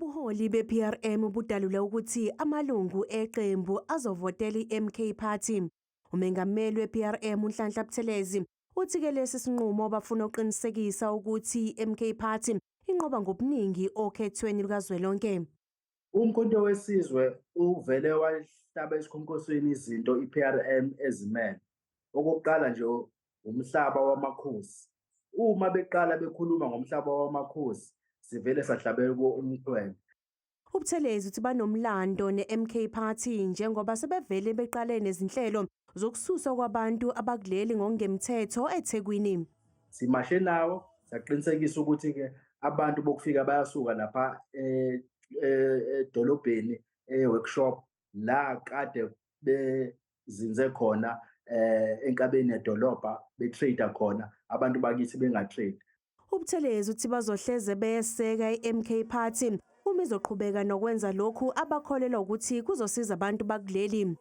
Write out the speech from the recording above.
Ubuholi be-PRM budalule ukuthi amalungu eqembu azovotela i-MK Party. Umengameli we-PRM uNhlanhla Buthelezi uthi-ke lesi sinqumo bafuna ukuqinisekisa ukuthi i-MK Party inqoba ngobuningi okhethweni lukazwelonke. Umkhonto wesizwe uvele wahlaba esikhonkosweni izinto i-PRM ezimele. Okokuqala nje umhlaba wamakhosi. Uma beqala bekhuluma ngomhlaba wamakhosi, sivele sahlabela umkhwelo. UButhelezi uthi banomlando ne-MK Party njengoba sebevele beqale nezinhlelo zokususwa kwabantu abakuleli ngokungemthetho eThekwini. Simashe nawo saqinisekisa ukuthi-ke abantu bokufika bayasuka lapha edolobheni workshop la kade bezinze khona enkabeni yedolobha betrade khona abantu bakithi bengatrade. UButhelezi uthi bazohleze beyeseka i-MK Party uma izoqhubeka nokwenza lokhu abakholelwa ukuthi kuzosiza abantu bakuleli.